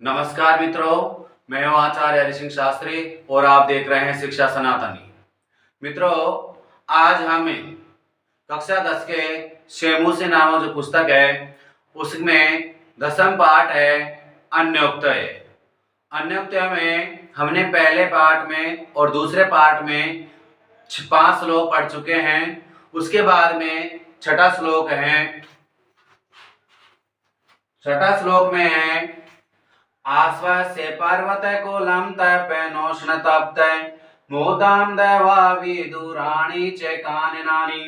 नमस्कार मित्रों, मैं हूं आचार्य हरि सिंह शास्त्री और आप देख रहे हैं शिक्षा सनातनी। मित्रों, आज हमें कक्षा 10 के शेमू से नामक जो पुस्तक है उसमें 10वां पाठ है अन्योक्तय। अन्योक्तय में हमने पहले पाठ में और दूसरे पाठ में 5 श्लोक पढ़ चुके हैं। उसके बाद में छठा श्लोक है। छठा श्लोक में है आश्वास्य पर्वत कुलं तपनोष्ण तप्त मोदाम दैवा विदुराणि च काननानि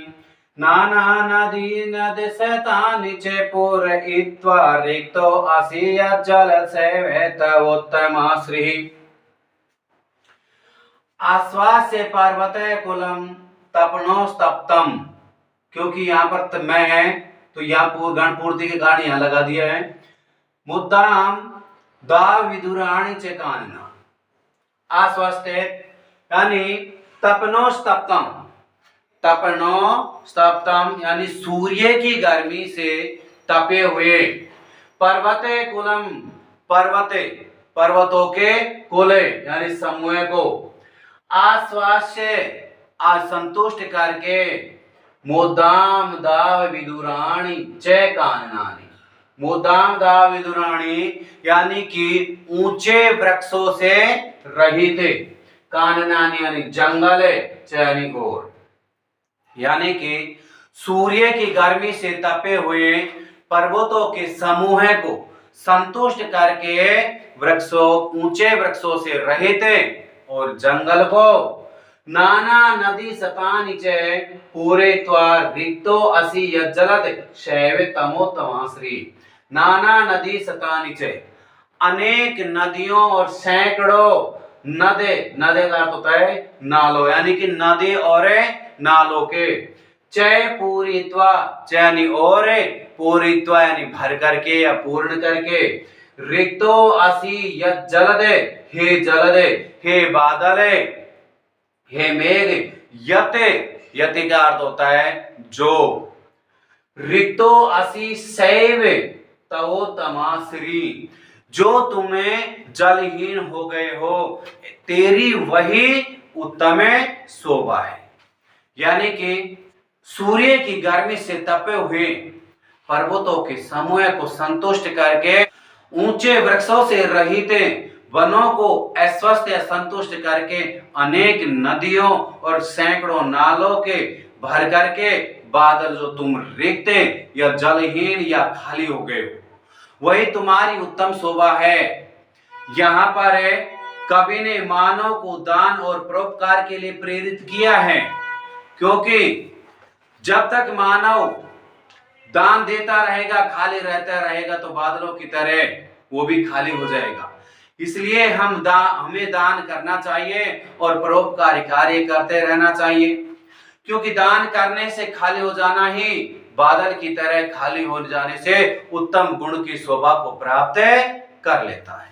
नाना नदी नद शतानि च पूरयित्वा रिक्तो असि जल सेवेत उत्तमाश्री। आश्वास्य पर्वत कुलं तपनोस्तप्तम, क्योंकि यहाँ पर मैं है तो यहाँ गण पूर्ति के कारण यहाँ लगा दिया है। मुद्दाम दा विदुराणि च कानना, आश्वस्ते यानी तपनोस्तप्तम। तपनोस्तप्तम यानी सूर्य की गर्मी से तपे हुए, पर्वते कुलम पर्वते पर्वतों के कुले यानी समूह को, आश्वास्य असंतुष्ट करके, मोदाम दाव विदुराणि च काननानि। मोदाम दाव विदुराणि यानी कि ऊंचे वृक्षों से रहित, काननानि यानी जंगल यानी घोर, यानी कि सूर्य की गर्मी से तपे हुए पर्वतों के समूह को संतुष्ट करके वृक्षों ऊंचे वृक्षों से रहित और जंगल को नाना नदी सतानि च पूरयित्वा रिक्तो असि यज्जलद शैव तमोतमाश्री। नाना नदी शतानि च, अनेक नदियों और सैकड़ों नदे, नदे का अर्थ होता है नालों, यानी कि नदी और नालों के, चय पूरित्वा यानी और पूरित्वा यानी भर करके या पूर्ण करके, रिक्तो असि यज्जलद हे जलद, हे बादल, हे मेघ, यते यति का अर्थ होता है जो, रिक्तो असि शैव तवो तमाश्री, जो तुम्हें जलहीन हो गए हो तेरी वही उत्तम शोभा है। यानी कि सूर्य की गर्मी से तपे हुए पर्वतों के समूह को संतुष्ट करके, ऊंचे वृक्षों से रहित वनों को अस्वस्थ या संतुष्ट करके, अनेक नदियों और सैकड़ों नालों के भर करके बादल जो तुम रिक्त या जलहीन या खाली हो गए हो, वही तुम्हारी उत्तम शोभा है। यहाँ पर कवि ने मानव को दान और परोपकार के लिए प्रेरित किया है, क्योंकि जब तक मानव दान देता रहेगा, खाली रहता रहेगा, तो बादलों की तरह वो भी खाली हो जाएगा। इसलिए हमें दान करना चाहिए और परोपकारी कार्य करते रहना चाहिए, क्योंकि दान करने से खाली हो जाना ही बादल की तरह खाली हो जाने से उत्तम गुण की शोभा को प्राप्त कर लेता है।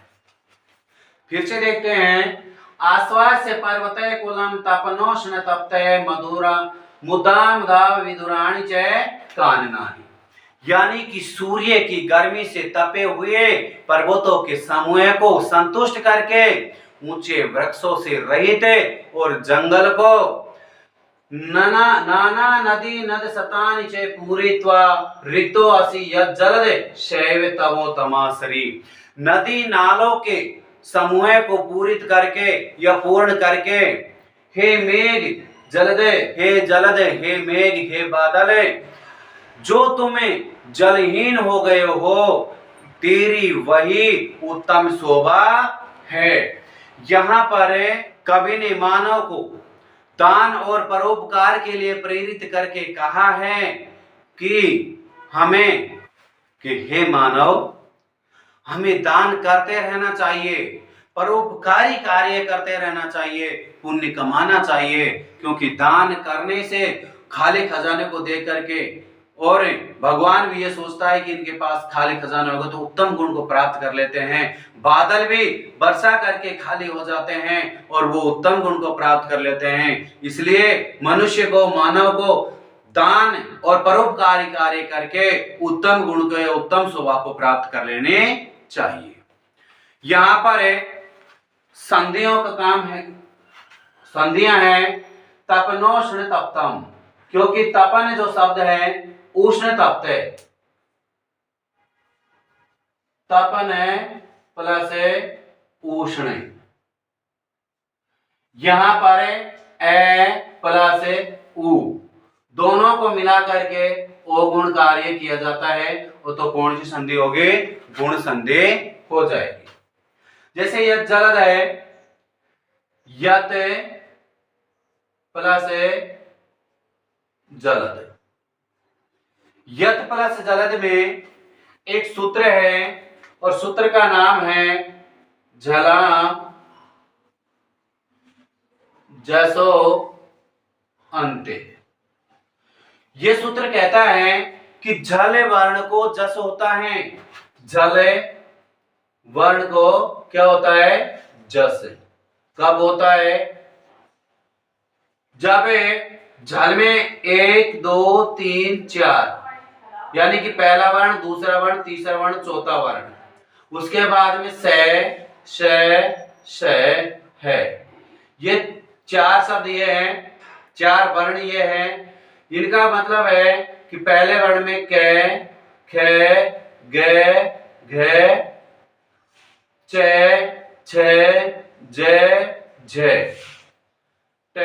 फिर से देखते हैं, आश्वास्य पर्वते कुलम तपनोष्ण तप्ते मधुरा मुदाम दाव विदुराणि च काननानि, यानी कि सूर्य की गर्मी से तपे हुए पर्वतों के समूह को संतुष्ट करके, ऊंचे वृक्षों से रहित और जंगल को नाना नदी नद शतानि च पूरयित्वा रिक्तो असि यज्जलद शैव तमो तमाश्री, नदी नालों के समूह को पूरित करके या पूर्ण करके, हे मेघ जलद, हे जलद, हे मेघ, हे बादल, जो तुम्हें जलहीन हो गए हो तेरी वही उत्तम शोभा है। यहाँ पर कवि ने मानव को दान और परोपकार के लिए प्रेरित करके कहा है कि हे मानव, हमें दान करते रहना चाहिए, परोपकारी कार्य करते रहना चाहिए, पुण्य कमाना चाहिए, क्योंकि दान करने से खाली खजाने को देख करके, और भगवान भी ये सोचता है कि इनके पास खाली खजाना होगा तो उत्तम गुण को प्राप्त कर लेते हैं। बादल भी वर्षा करके खाली हो जाते हैं और वो उत्तम गुण को प्राप्त कर लेते हैं। इसलिए मनुष्य को, मानव को दान और परोपकारी कार्य करके उत्तम गुण को, उत्तम स्वभाव को प्राप्त कर लेने चाहिए। यहां पर संधियों का काम है, संधियां हैं तपनोष्ण तप्तम, क्योंकि तपन जो शब्द है उष्ण तप्त है, तपन है प्लस उष्ण। यहां पर ए प्लस उ दोनों को मिला करके ओ गुण कार्य किया जाता है, वो तो कौन सी संधि होगी? गुण संधि हो जाएगी। जैसे यह जलद है, यत प्लस जलद, यत प्लस जलद में एक सूत्र है और सूत्र का नाम है झला जसो अंते। ये सूत्र कहता है कि झल वर्ण को जस होता है, झल वर्ण को क्या होता है? जस। कब होता है? जब झल में 1 2 3 4 यानी कि पहला वर्ण, दूसरा वर्ण, तीसरा वर्ण, चौथा वर्ण, उसके बाद में श है। ये 4 शब्द ये हैं, 4 वर्ण ये हैं। इनका मतलब है कि पहले वर्ण में क, ख, ग, घ, च, छ, ज, झ, ट,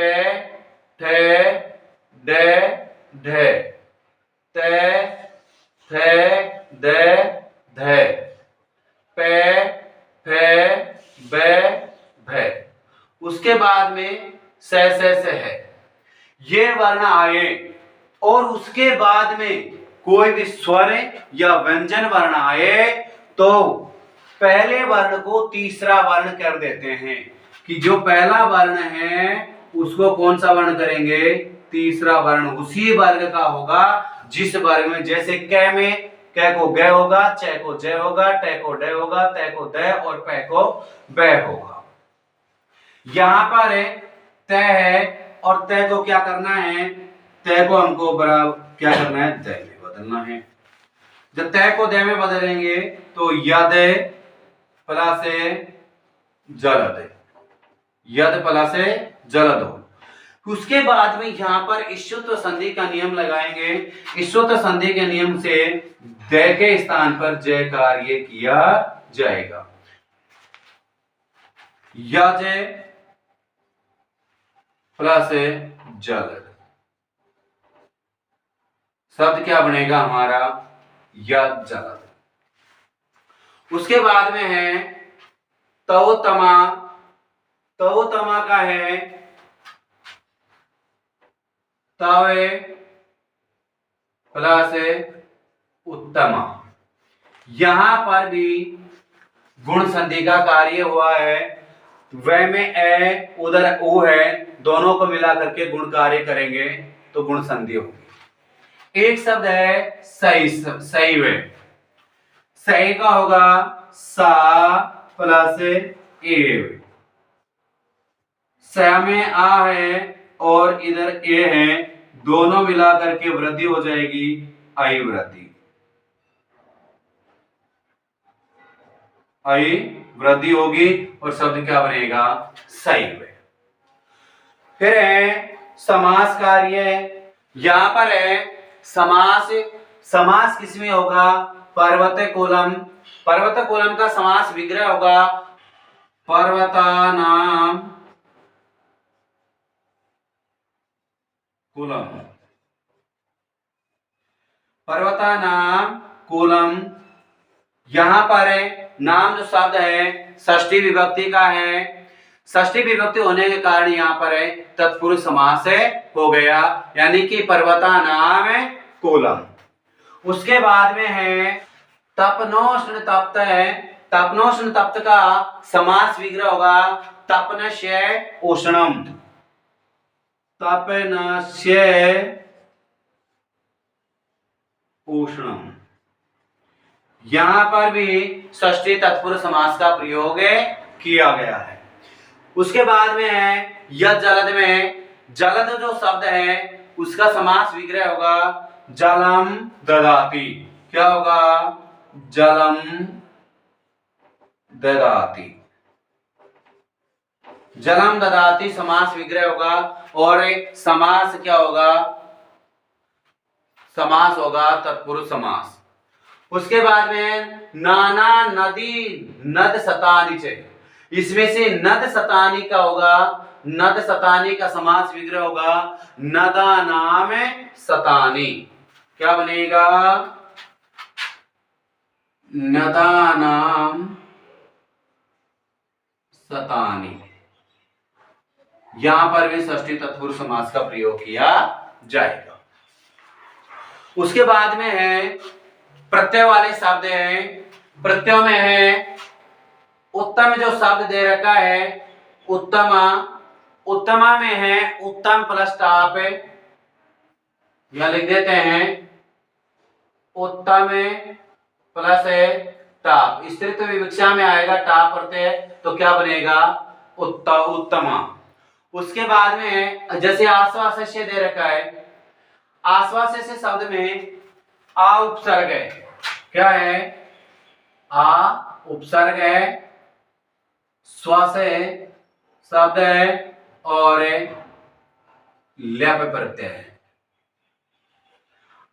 ठ, ड, ढ, त, थ, द, ध, प, फ, ब, भ। उसके बाद में स है। ये वर्ण आए और उसके बाद में कोई भी स्वर या व्यंजन वर्ण आए तो पहले वर्ण को तीसरा वर्ण कर देते हैं, कि जो पहला वर्ण है उसको कौन सा वर्ण करेंगे? तीसरा वर्ण उसी वर्ग का होगा जिस वर्ग में, जैसे क में क को ग होगा, च को ज होगा, ट को ड होगा, त को द और प को ब होगा। यहां पर त है और त को क्या करना है? त को हमको बराबर क्या करना है? द में बदलना है। जब त को द में बदलेंगे तो यद प्लस जलद, यद प्लस जलद हो। उसके बाद में यहां पर ईश्वत संधि का नियम लगाएंगे। ईश्वत संधि के नियम से द के स्थान पर जय कार्य किया जाएगा। यज प्लस जलद, शब्द क्या बनेगा हमारा? यद जलद। उसके बाद में है तवोत्तमा। तवोत्तमा का है तवे प्लस उत्तमा। यहां पर भी गुण संधि का कार्य हुआ है। वह में ए उधर उ है, दोनों को मिला करके गुण कार्य करेंगे तो गुण संधि होगी। एक शब्द है सही, सही वे, सही का होगा सा प्लस ए। स में आ है और इधर ए है, दोनों मिला करके वृद्धि हो जाएगी, आई वृद्धि, आई वृद्धि होगी और शब्द क्या बनेगा? सही वे। फिर है समास कार्य। यहां पर है समास। समास किसमें होगा? पर्वत कोलम। पर्वत कोलम का समास विग्रह होगा पर्वतानाम कुलम। पर्वतानाम कुलम। यहां पर नाम जो शब्द है षष्ठी विभक्ति का है। षष्ठी विभक्ति होने के कारण यहां पर तत्पुरुष समास हो गया, यानी कि पर्वतानाम कुलम। उसके बाद में है तपनोष्ण तप्त है। तपनोष्ण तप्त का समास विग्रह होगा तपनस्य उष्णम। तपनस्य उष्णम। यहां पर भी षष्ठी तत्पुरुष समास का प्रयोग किया गया है। उसके बाद में है यद जलद में। जलद जो शब्द है उसका समास विग्रह होगा जलम ददाति। क्या होगा? जलम ददाति। जलम ददाति समास विग्रह होगा और समास क्या होगा? समास होगा तत्पुरुष समास। उसके बाद में नाना नदी नद सतानी चे, इसमें से नद सतानी का होगा, नद सतानी का समास विग्रह होगा नदा नाम सतानी। क्या बनेगा? नदा नाम सतानी। यहां पर भी षष्ठी तत्पुरुष समास का प्रयोग किया जाएगा। उसके बाद में है प्रत्यय वाले शब्द हैं। प्रत्ययों में है उत्तम, जो शब्द दे रखा है उत्तमा, उत्तमा में है उत्तम प्लस टाप, या लिख देते हैं उत्तम प्लस टाप। स्त्रीत्व विवक्षा में आएगा टाप प्रत्यय, तो क्या बनेगा? उत्तमा। उसके बाद में जैसे आश्वास्य दे रखा है, आश्वास्य से शब्द में आ उपसर्ग है। क्या है? आ उपसर्ग है, स्व से शब्द है और ल्यप प्रत्यय है।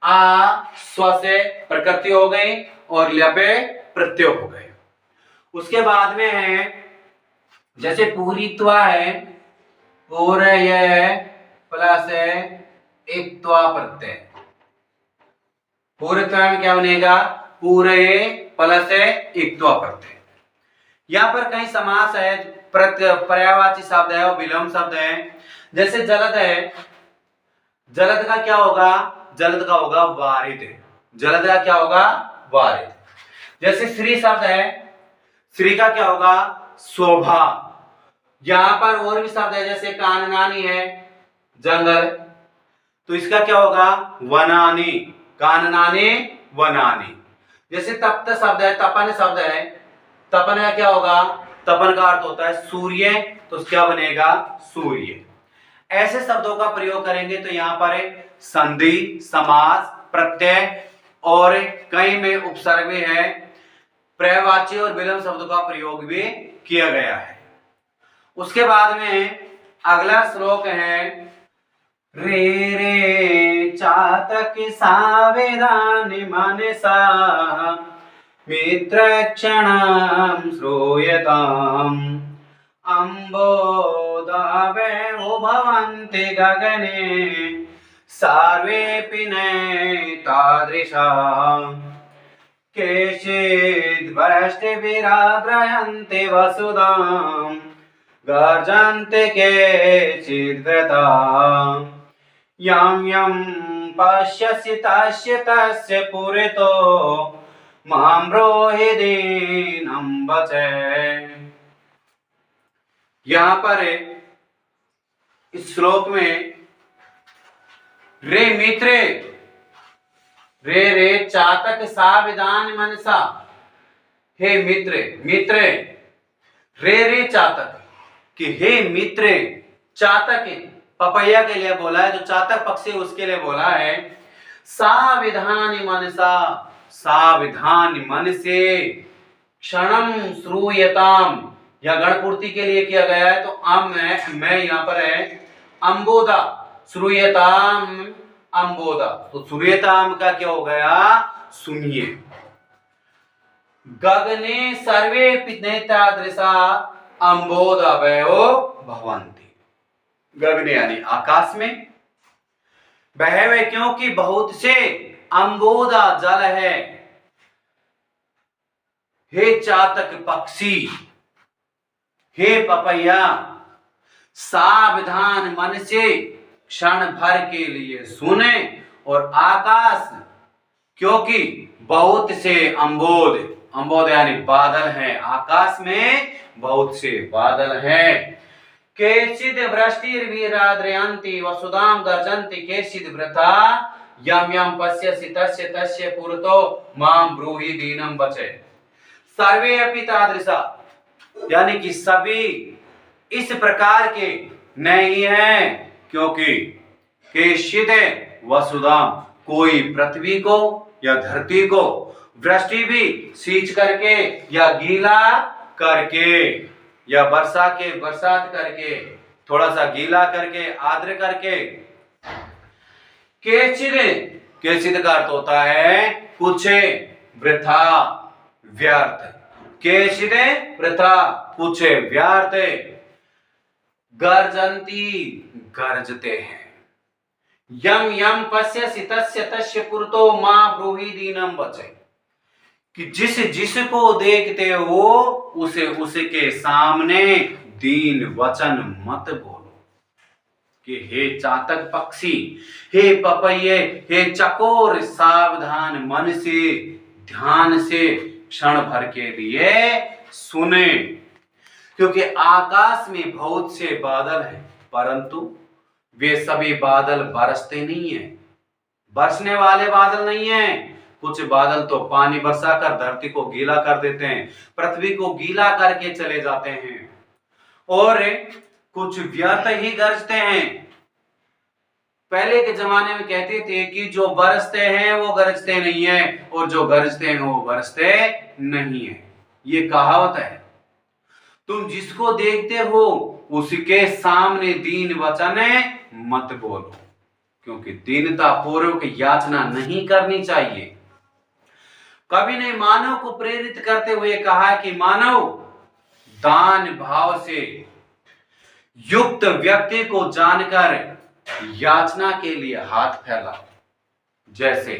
आ स्व से प्रकृति हो गई और ल्यपे प्रत्यय हो गए। उसके बाद में है जैसे पूरीत्वा है, पूर्य प्लस इक्त्वा प्रत्यय। पूर्णत्वा में क्या बनेगा? पूरे प्लस इक्त्वा प्रत्यय। यहाँ पर कई समास है, पर्यायवाची शब्द है और विलोम शब्द है। जैसे जलद है, जलद का क्या होगा? जलद का होगा वारिद। जलद का क्या होगा? वारिद। जैसे श्री शब्द है, श्री का क्या होगा? शोभा। यहां पर और भी शब्द है, जैसे काननानी है जंगल, तो इसका क्या होगा? वनानी। काननानी वनानी। जैसे तप्त शब्द है, तपन शब्द है, तपन का क्या होगा? तपन का अर्थ होता है सूर्य, तो क्या बनेगा? सूर्य। ऐसे शब्दों का प्रयोग करेंगे तो यहाँ पर संधि, समास, प्रत्यय और कई में उपसर्ग भी है, पर्यायवाची और विलोम शब्दों का प्रयोग भी किया गया है। उसके बाद में अगला श्लोक है रे रे चातक सावेदानि मनसा मित्रक्षणं श्रूयताम् अम्बोदावे भवन्ति गगने सर्वेऽपि नैतादृशा केचिद् वृष्टिभिराद्रयन्ति वसुधां गर्जन्ति केचिद्व्रता यं यं पश्यसि तस्य पुरतो मां ब्रूहि दीनं वचः। यहां पर इस श्लोक में रे मित्रे, रे रे चातक साविधान मनसा, हे मित्र, मित्र रे रे चातक, कि हे मित्र। चातक पपैया के लिए बोला है, जो चातक पक्षी उसके लिए बोला है। साविधान मनसा, साविधान मन से, क्षणम श्रूयताम, या गणपूर्ति के लिए किया गया है, तो मैं यहाँ पर है अंबोदा, श्रूयताम अंबोदा, तो श्रूयताम का क्या हो गया? सुनिए। गगने सर्वे पितनेतादृशा अंबोदावयो भवन्ति। गगने यानी आकाश में, बहवे क्योंकि बहुत से अंबोदा जल है। हे चातक पक्षी, हे पपैया, सावधान मन से क्षण भर के लिए सुने, और आकाश क्योंकि बहुत से अंबोद, अंबोद यानी बादल हैं, आकाश में बहुत से बादल हैं। केचिद वृष्टिर्विराद्रयन्ति वसुधां गर्जन्ति केचिद व्रता यं यं पश्यसि तस्य पुरतो मां ब्रूहि दीनं वचः। सर्वे अपि तादृशा, यानी कि सभी इस प्रकार के नहीं है, क्योंकि केचिद वसुधा, कोई पृथ्वी को या धरती को वृष्टि भी सींच करके या गीला करके या वर्षा के बरसात करके, थोड़ा सा गीला करके, आर्द्र करके। केचिद, केचिद का अर्थ होता है कुछ, वृथा, व्यर्थ। केचिद वृथा, कुछ व्यर्थ। गर्जन्ति, गरजते हैं। यम यम पश्यसि तस्य तस्य पुरतो मां ब्रूहि दीनम वचः, कि जिस जिसको देखते हो उसे उसके सामने दीन वचन मत बोलो। कि हे चातक पक्षी, हे पपैये, हे चकोर, सावधान मन से, ध्यान से क्षण भर के लिए सुने। क्योंकि आकाश में बहुत से बादल हैं, परंतु वे सभी बादल बरसते नहीं हैं, बरसने वाले बादल नहीं हैं। कुछ बादल तो पानी बरसाकर धरती को गीला कर देते हैं, पृथ्वी को गीला करके चले जाते हैं, और कुछ व्यर्थ ही गरजते हैं। पहले के जमाने में कहते थे कि जो बरसते हैं वो गरजते नहीं है, और जो गरजते हैं वो बरसते नहीं है। ये कहावत है। तुम जिसको देखते हो उसके सामने दीन वचन मत बोलो, क्योंकि दीनता पूर्वक याचना नहीं करनी चाहिए। कवि ने मानव को प्रेरित करते हुए कहा कि मानव, दान भाव से युक्त व्यक्ति को जानकर याचना के लिए हाथ फैलाओ। जैसे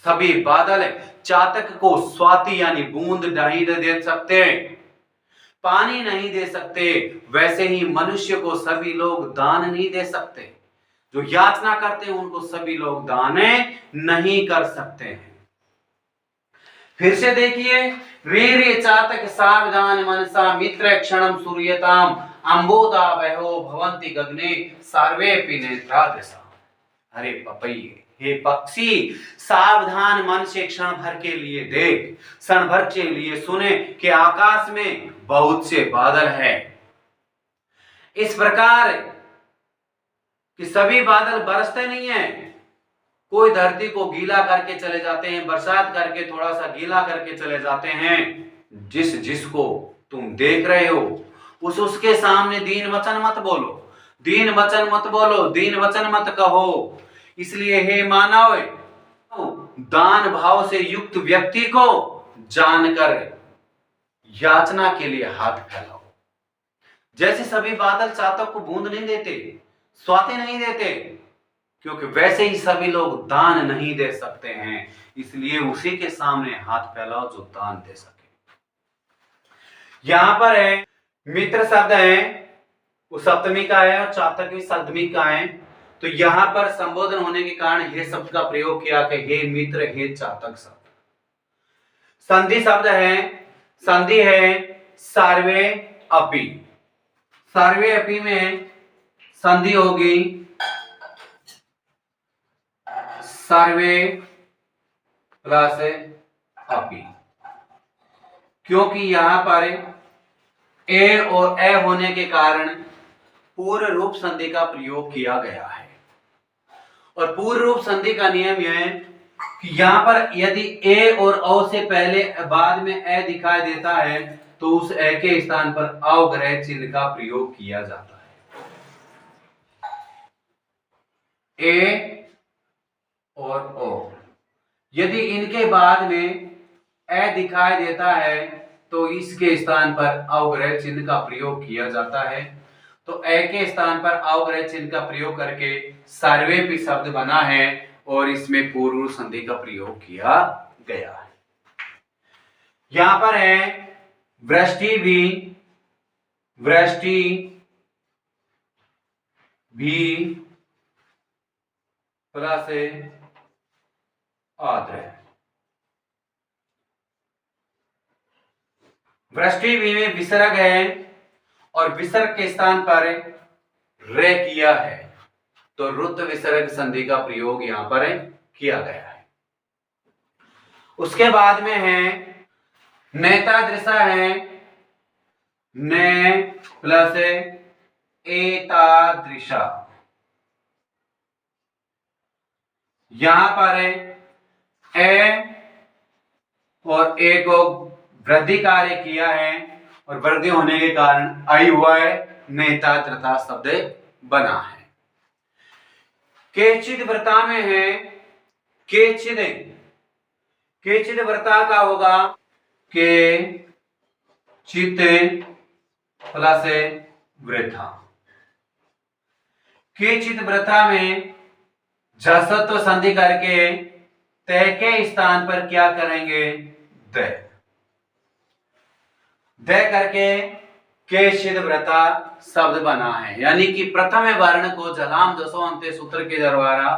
सभी बादल चातक को स्वाति यानी बूंद नहीं दे सकते, पानी नहीं दे सकते, वैसे ही मनुष्य को सभी लोग दान नहीं दे सकते। जो याचना करते हैं उनको सभी लोग दान नहीं कर सकते हैं। फिर से देखिए, रे रे चातक सावधान मनसा मित्र क्षणम सूर्यताम अंबोदा बहो भवंति गगने सर्वे पिनेत्रा दशा। अरे पपैये, हे पक्षी, सावधान मन से क्षण भर के लिए देख, क्षण भर के लिए सुने कि आकाश में बहुत से बादल हैं। इस प्रकार कि सभी बादल बरसते नहीं हैं, कोई धरती को गीला करके चले जाते हैं, बरसात करके थोड़ा सा गीला करके चले जाते हैं। जिस जिसको तुम देख रहे हो उसके सामने दीन वचन मत बोलो, दीन वचन मत बोलो, दीन वचन मत कहो। इसलिए हे मानव, दान भाव से युक्त व्यक्ति को जानकर याचना के लिए हाथ फैलाओ। जैसे सभी बादल चातक को बूंद नहीं देते, स्वाति नहीं देते, क्योंकि वैसे ही सभी लोग दान नहीं दे सकते हैं। इसलिए उसी के सामने हाथ फैलाओ जो दान दे सके। यहां पर है मित्र शब्द है, वो सप्तमी का है, और चातक भी सप्तमी का है। तो यहां पर संबोधन होने के कारण हे शब्द का प्रयोग किया कि हे मित्र, हे चातक शब्द। संधि शब्द है, संधि है सर्वे अपि। सर्वे अपि में संधि होगी सर्वे प्लस अपि, क्योंकि यहां पर ए और ए होने के कारण पूर्व रूप संधि का प्रयोग किया गया है। और पूर्व रूप संधि का नियम यह है कि यहां पर यदि ए और औ से पहले बाद में ए दिखाई देता है तो उस ए के स्थान पर अवग्रह चिन्ह का प्रयोग किया जाता है। ए और ओ, यदि इनके बाद में ए दिखाई देता है तो इसके स्थान पर अवग्रह चिन्ह का प्रयोग किया जाता है। तो ए के स्थान पर अवग्रह चिन्ह का प्रयोग करके सर्वेपि शब्द बना है और इसमें पूर्व संधि का प्रयोग किया गया है। यहां पर है वृष्टि भी, वृष्टि भी प्लस आर्द्र। वृष्टि भी में विसर्ग है और विसर्ग के स्थान पर रे किया है, तो रुद्ध विसर्ग संधि का प्रयोग यहां पर किया गया है। उसके बाद में है नेतादृशा है, ने प्लस एतादृशा। यहां पर ए और ए को वृद्धि कार्य किया है और वृद्धि होने के कारण आई हुआ है, नेता त्रता शब्द बना है। केचिद व्रता में है केचिद, केचिद व्रता का होगा के चित प्लस वृथा। केचिद व्रता में झसत्व संधि करके तय के स्थान पर क्या करेंगे, द करके केचिद व्रता शब्द बना है। यानी कि प्रथम वर्ण को जलाम दसो अंत्य सूत्र के द्वारा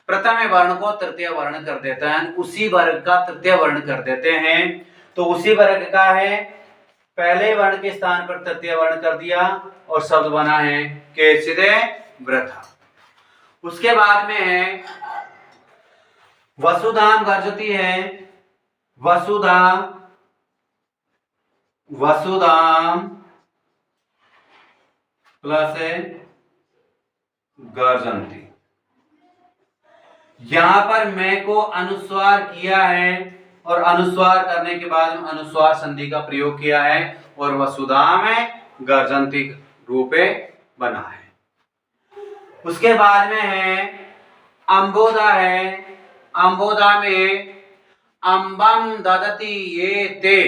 प्रथम वर्ण को तृतीय वर्ण कर देता है, उसी वर्ग का तृतीय वर्ण कर देते हैं। तो उसी वर्ग का है, पहले वर्ण के स्थान पर तृतीय वर्ण कर दिया और शब्द बना है केचिद व्रता। उसके बाद में है वसुधाम गर्जती है, वसुधाम प्लस गर्जंती। यहां पर मैं को अनुस्वार किया है और अनुस्वार करने के बाद अनुस्वार संधि का प्रयोग किया है और वसुधाम गर्जंती रूपे बना है। उसके बाद में है अंबोधा है, अंबोधा में अंबम ददति ये ते,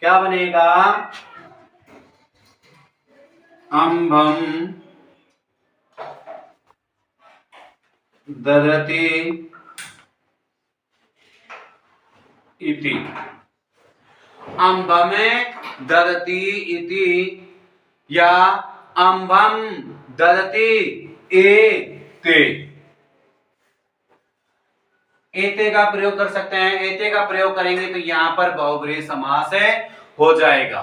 क्या बनेगा, अंबम ददति इति, अंबमे ददति इति या अंबम ददति एते। एते का प्रयोग कर सकते हैं, एते का प्रयोग करेंगे तो यहां पर बहुब्रीहि समास हो जाएगा।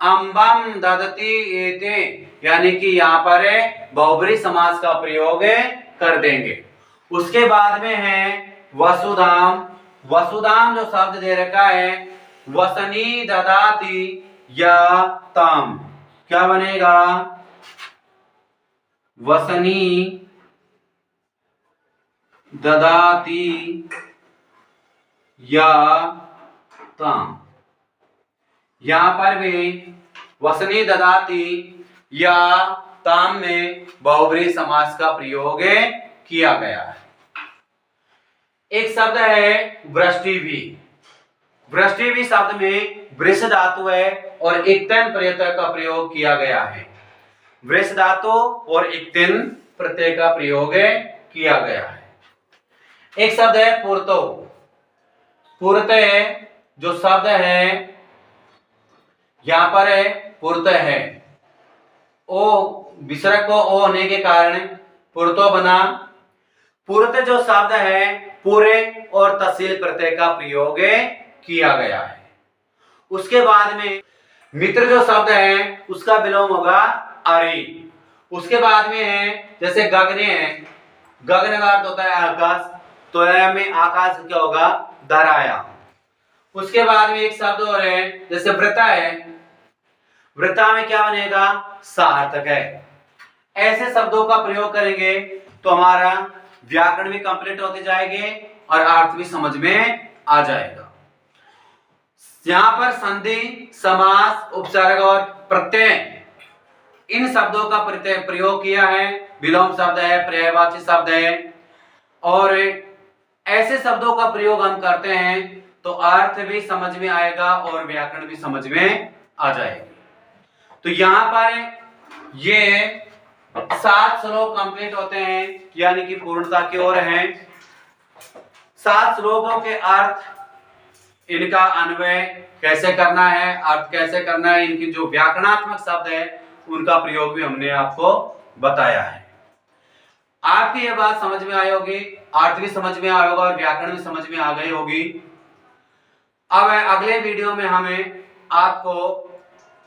अंबम ददति एते यानी कि यहां पर बहुब्रीहि समास का प्रयोग कर देंगे। उसके बाद में है वसुधाम, वसुधाम जो शब्द दे रखा है वसनी ददाति या ताम, क्या बनेगा, वसनी ददाति या ताम। यहां पर भी वसनी ददाति या ताम में बहुब्रीहि समास का प्रयोग किया गया है। एक शब्द है वृष्टि भी, वृष्टि भी शब्द में वृष धातु है और इक्तन प्रत्यय का प्रयोग किया गया है। वृष धातु और इक्तन प्रत्यय का प्रयोग किया गया है। एक शब्द है पुरतो, पुरत जो शब्द है यहां पर है पुरत है, ओ विसर्ग को ओ होने के कारण पुरतो बना। पुरत जो शब्द है पूरे और तहसील प्रत्यय का प्रयोग किया गया है। उसके बाद में मित्र जो शब्द है उसका विलोम होगा अरि। उसके बाद में है जैसे गगने है, गगन का अर्थ होता है आकाश, तो में आकाश क्या होगा, धराया। उसके बाद में एक शब्द और है जैसे वृता है, वृता में क्या बनेगा, सार्थक है। ऐसे शब्दों का प्रयोग करेंगे तो हमारा व्याकरण भी कंप्लीट होते जाएंगे और अर्थ भी समझ में आ जाएगा। यहां पर संधि, समास, उपसर्ग और प्रत्यय इन शब्दों का प्रयोग किया है। विलोम शब्द है, पर्यायवाची शब्द है और ऐसे शब्दों का प्रयोग हम करते हैं तो अर्थ भी समझ में आएगा और व्याकरण भी समझ में आ जाएगी। तो यहाँ पर ये 7 श्लोक कंप्लीट होते हैं यानी कि पूर्णता की ओर हैं। 7 श्लोकों के अर्थ, इनका अन्वय कैसे करना है, अर्थ कैसे करना है, इनकी जो व्याकरणात्मक शब्द है उनका प्रयोग भी हमने आपको बताया है। आपकी यह बात समझ में आई होगी, अर्थ भी समझ में आया होगा और व्याकरण भी समझ में आ गई होगी। अब अगले वीडियो में हमें आपको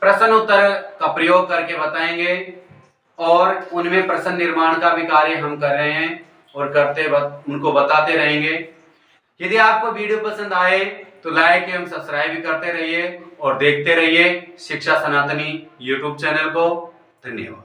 प्रश्न उत्तर का प्रयोग करके बताएंगे और उनमें प्रश्न निर्माण का भी कार्य हम कर रहे हैं और करते उनको बताते रहेंगे। यदि आपको वीडियो पसंद आए तो लाइक एवं सब्सक्राइब भी करते रहिए और देखते रहिए शिक्षा सनातनी यूट्यूब चैनल को। धन्यवाद।